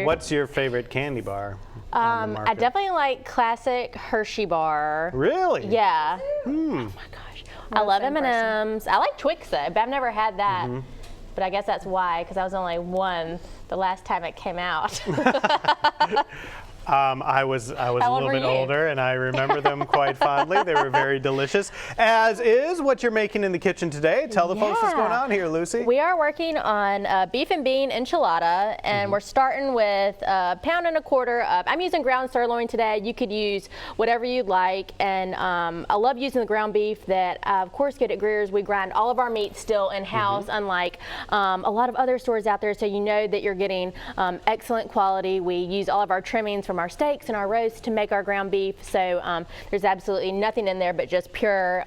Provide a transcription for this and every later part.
What's your favorite candy bar on the market? I definitely like classic Hershey bar. Really? Yeah. Oh my gosh. I love M&Ms. I like Twix though, but I've never had that. But I guess that's why, because I was only one the last time it came out. I was a little bit older, and I remember them quite fondly. They were very delicious, as is what you're making in the kitchen today. Tell the folks what's going on here, Lucy. We are working on beef and bean enchilada, and we're starting with £1.25 pounds. I'm using ground sirloin today. You could use whatever you'd like, and I love using the ground beef that I, of course, get at Greer's. We grind all of our meat still in-house, unlike a lot of other stores out there, so you know that you're getting excellent quality. We use all of our trimmings from our steaks and our roasts to make our ground beef, so there's absolutely nothing in there but just pure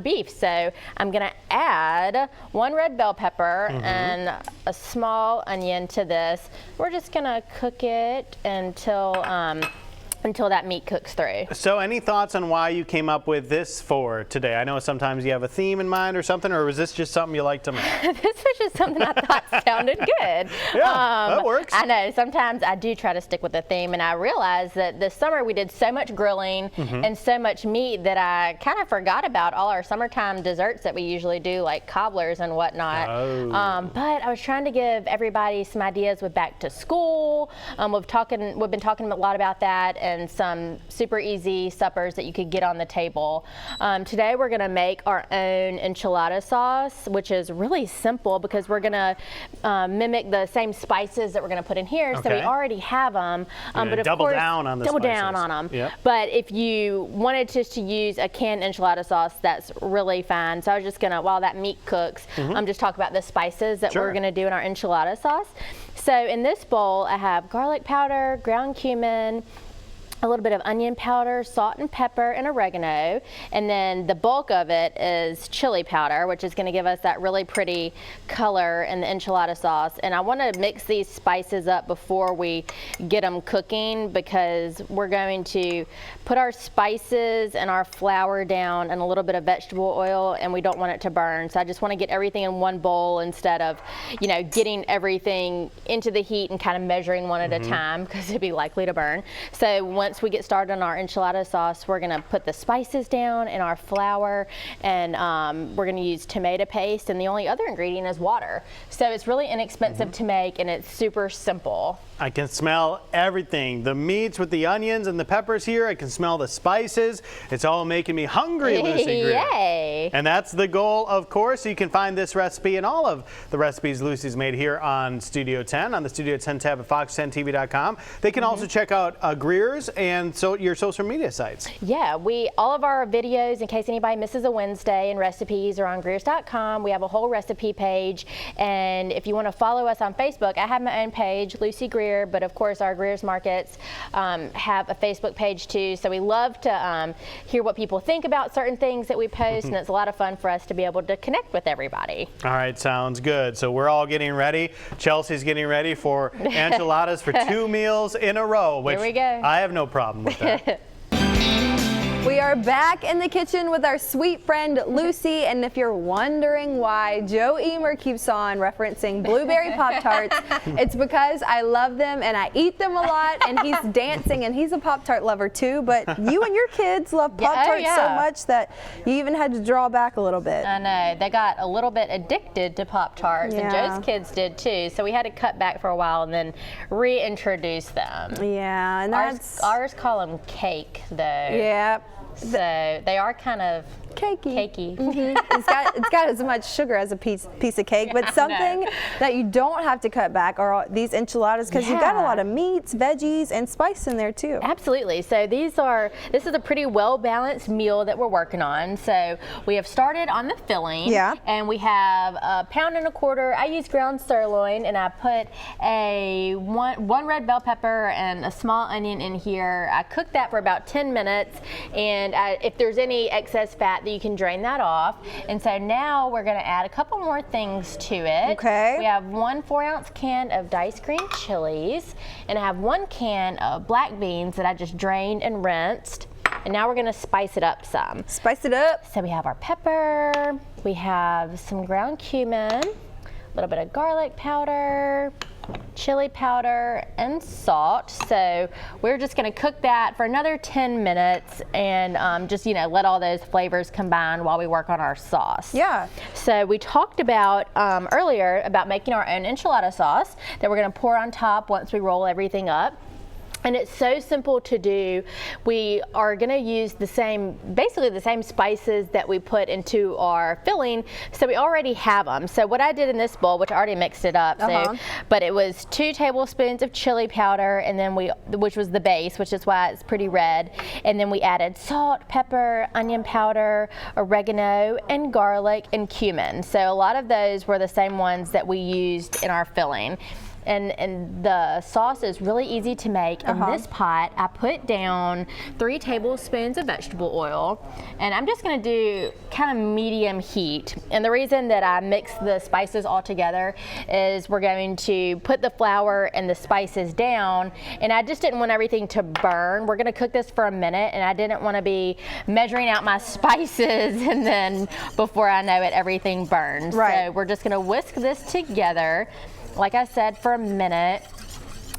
beef. So I'm gonna add 1 red bell pepper and a small onion to this. We're just gonna cook it until that meat cooks through. So any thoughts on why you came up with this for today? I know sometimes you have a theme in mind or something, or was this just something you like to make? This was just something I thought sounded good. Yeah, that works. I know, sometimes I do try to stick with the theme, and I realized that this summer we did so much grilling and so much meat that I kind of forgot about all our summertime desserts that we usually do, like cobblers and whatnot. But I was trying to give everybody some ideas with back to school. We've been talking a lot about that, and some super easy suppers that you could get on the table. Today we're gonna make our own enchilada sauce, which is really simple because we're gonna mimic the same spices that we're gonna put in here. So we already have them, but of double course, down on the double spices. down on them. Yep. But if you wanted just to use a canned enchilada sauce, that's really fine. So I was just gonna, while that meat cooks, just talk about the spices that we're gonna do in our enchilada sauce. So in this bowl, I have garlic powder, ground cumin, a little bit of onion powder, salt and pepper, and oregano. And then the bulk of it is chili powder, which is gonna give us that really pretty color in the enchilada sauce. And I wanna mix these spices up before we get them cooking, because we're going to put our spices and our flour down and a little bit of vegetable oil, and we don't want it to burn. So I just wanna get everything in one bowl instead of, you know, getting everything into the heat and kind of measuring one at a time, because it'd be likely to burn. So once we get started on our enchilada sauce, we're gonna put the spices down in our flour, and we're gonna use tomato paste, and the only other ingredient is water. So it's really inexpensive to make, and it's super simple. I can smell everything. The meats with the onions and the peppers here. I can smell the spices. It's all making me hungry, Lucy Greer. Yay! And that's the goal, of course. You can find this recipe and all of the recipes Lucy's made here on Studio 10, on the Studio 10 tab at fox10tv.com. They can also check out Greer's and your social media sites. Yeah, all of our videos, in case anybody misses a Wednesday, and recipes are on Greers.com. We have a whole recipe page, and if you want to follow us on Facebook, I have my own page, Lucy Greer. But of course our Greer's Markets have a Facebook page too, so we love to hear what people think about certain things that we post, and it's a lot of fun for us to be able to connect with everybody. All right, sounds good. So we're all getting ready. Chelsea's getting ready for enchiladas for 2 meals in a row, which Here we go. I have no problem with that. We are back in the kitchen with our sweet friend Lucy, and if you're wondering why Joe Emer keeps on referencing blueberry Pop-Tarts, it's because I love them and I eat them a lot, and he's dancing, and he's a Pop-Tart lover too, but you and your kids love Pop-Tarts so much that you even had to draw back a little bit. I know, they got a little bit addicted to Pop-Tarts, and Joe's kids did too, so we had to cut back for a while and then reintroduce them. Yeah, and ours call them cake though. Yeah. So they are kind of cakey. It's got as much sugar as a piece of cake, but something that you don't have to cut back are these enchiladas, because you've got a lot of meats, veggies, and spice in there too. Absolutely. So this is a pretty well balanced meal that we're working on. So we have started on the filling, and we have £1.25 pounds. I use ground sirloin, and I put one red bell pepper and a small onion in here. I cooked that for about 10 minutes, and if there's any excess fat, that you can drain that off. And so now we're going to add a couple more things to it. Okay. We have 1 4-ounce can of diced green chilies, and I have 1 can of black beans that I just drained and rinsed. And now we're going to spice it up some. Spice it up. So we have our pepper, we have some ground cumin, a little bit of garlic powder, chili powder and salt. So we're just going to cook that for another 10 minutes and just, let all those flavors combine while we work on our sauce. Yeah. So we talked about earlier about making our own enchilada sauce that we're going to pour on top once we roll everything up. And it's so simple to do. We are going to use basically the same spices that we put into our filling, so we already have them. So what I did in this bowl, which I already mixed it up, but it was 2 tablespoons of chili powder, and then which was the base, which is why it's pretty red. And then we added salt, pepper, onion powder, oregano, and garlic and cumin. So a lot of those were the same ones that we used in our filling. And the sauce is really easy to make. In this pot, I put down 3 tablespoons of vegetable oil, and I'm just going to do kind of medium heat. And the reason that I mix the spices all together is we're going to put the flour and the spices down, and I just didn't want everything to burn. We're going to cook this for a minute, and I didn't want to be measuring out my spices and then before I know it, everything burns. Right. So we're just going to whisk this together, like I said, for a minute,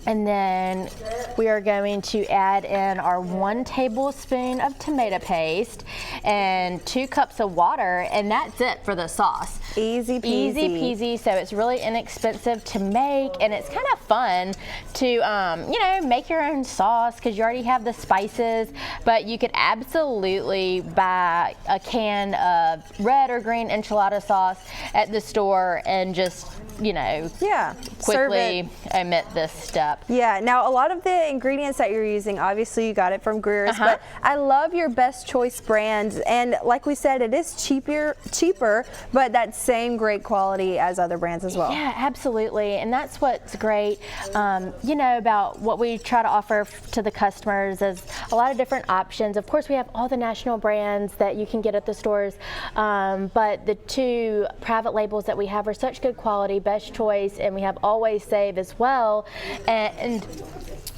and then we are going to add in our 1 tablespoon of tomato paste and 2 cups of water, and that's it for the sauce. Easy peasy. Easy peasy. So it's really inexpensive to make, and it's kind of fun to make your own sauce because you already have the spices. But you could absolutely buy a can of red or green enchilada sauce at the store and just quickly omit this step. Yeah, now a lot of the ingredients that you're using, obviously you got it from Greer's, but I love your Best Choice brand, and like we said, it is cheaper, but that same great quality as other brands as well. Yeah, absolutely, and that's what's great, about what we try to offer to the customers is a lot of different options. Of course, we have all the national brands that you can get at the stores, but the 2 private labels that we have are such good quality, Best Choice, and we have Always Save as well, and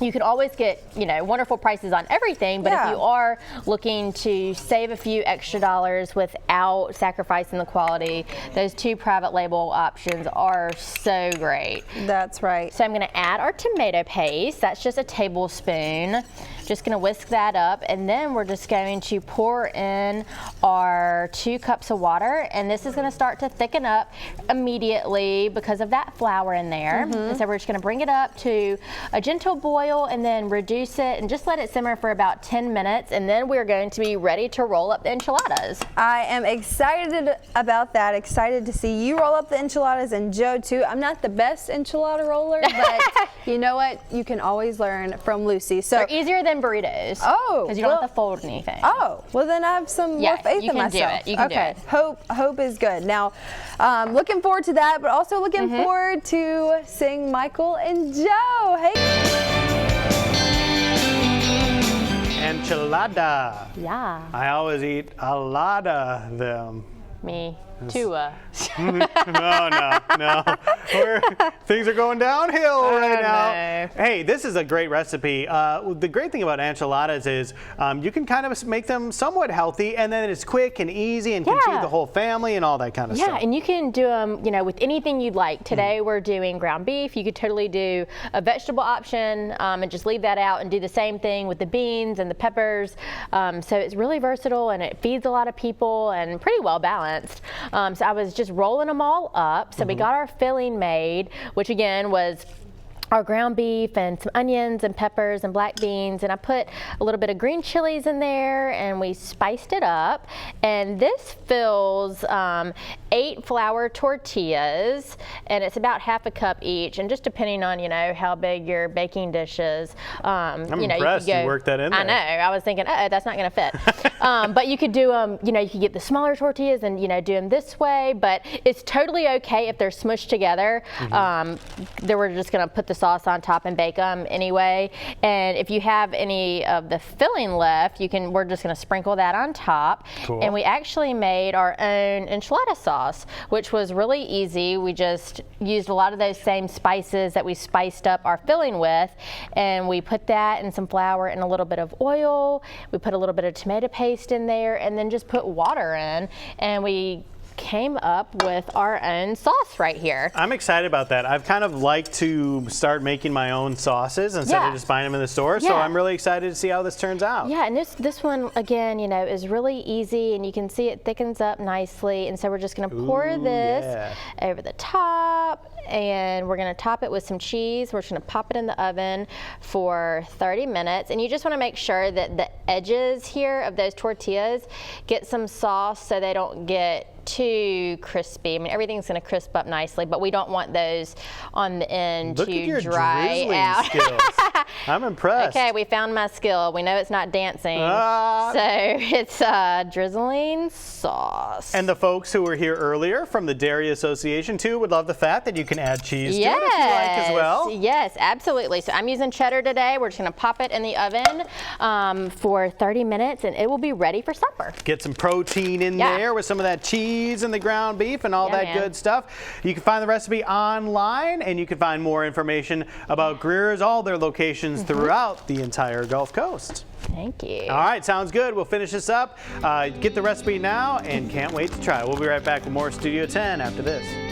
you can always get wonderful prices on everything, but if you are looking to save a few extra dollars without sacrificing the quality, those 2 private label options are so great. That's right. So I'm going to add our tomato paste. That's just a tablespoon. Just going to whisk that up, and then we're just going to pour in our 2 cups of water, and this is going to start to thicken up immediately because of that flour in there. And so we're just going to bring it up to a gentle boil and then reduce it and just let it simmer for about 10 minutes, and then we're going to be ready to roll up the enchiladas. I am excited about that, excited to see you roll up the enchiladas, and Joe too. I'm not the best enchilada roller, but you know what? You can always learn from Lucy. So they're easier than burritos. Oh, because you don't have to fold anything. Oh, well then I have some more faith in myself. You can do it. You can do it. Hope is good. Now, looking forward to that, but also looking forward to seeing Michael and Joe. Hey. Enchilada. Yeah. I always eat a lot of them. Me too. No. Things are going downhill right now. No. Hey, this is a great recipe. The great thing about enchiladas is you can kind of make them somewhat healthy, and then it's quick and easy and can feed the whole family and all that kind of stuff. Yeah, and you can do them, with anything you'd like. Today we're doing ground beef. You could totally do a vegetable option and just leave that out and do the same thing with the beans and the peppers. So it's really versatile, and it feeds a lot of people and pretty well balanced. So I was just rolling them all up. So we got our filling made, which again was our ground beef and some onions and peppers and black beans, and I put a little bit of green chilies in there, and we spiced it up. And this fills 8 flour tortillas, and it's about half a cup each, and just depending on how big your baking dish is. I'm impressed you worked that in there. I know. I was thinking, that's not going to fit. But you could do them. You could get the smaller tortillas and do them this way. But it's totally okay if they're smushed together. Then we're just going to put the sauce on top and bake them anyway. And if you have any of the filling left, we're just going to sprinkle that on top. Cool. And we actually made our own enchilada sauce, which was really easy. We just used a lot of those same spices that we spiced up our filling with, and we put that in some flour and a little bit of oil. We put a little bit of tomato paste in there, and then just put water in, and we came up with our own sauce right here. I'm excited about that. I've kind of liked to start making my own sauces instead of just buying them in the store. So I'm really excited to see how this turns out. Yeah, and this one, again, you know, is really easy, and you can see it thickens up nicely. And so we're just going to pour this over the top, and we're going to top it with some cheese. We're just going to pop it in the oven for 30 minutes. And you just want to make sure that the edges here of those tortillas get some sauce so they don't get too crispy. I mean, everything's going to crisp up nicely, but we don't want those on the end Look to at your dry out. skills. I'm impressed. Okay, we found my skill. We know it's not dancing, so it's drizzling sauce. And the folks who were here earlier from the Dairy Association too would love the fact that you can add cheese to it if you like as well. Yes, absolutely. So I'm using cheddar today. We're just going to pop it in the oven for 30 minutes, and it will be ready for supper. Get some protein in there with some of that cheese and the ground beef and all that good stuff. You can find the recipe online, and you can find more information about Greer's, all their locations throughout the entire Gulf Coast. Thank you. All right, sounds good. We'll finish this up. Get the recipe now, and can't wait to try it. We'll be right back with more Studio 10 after this.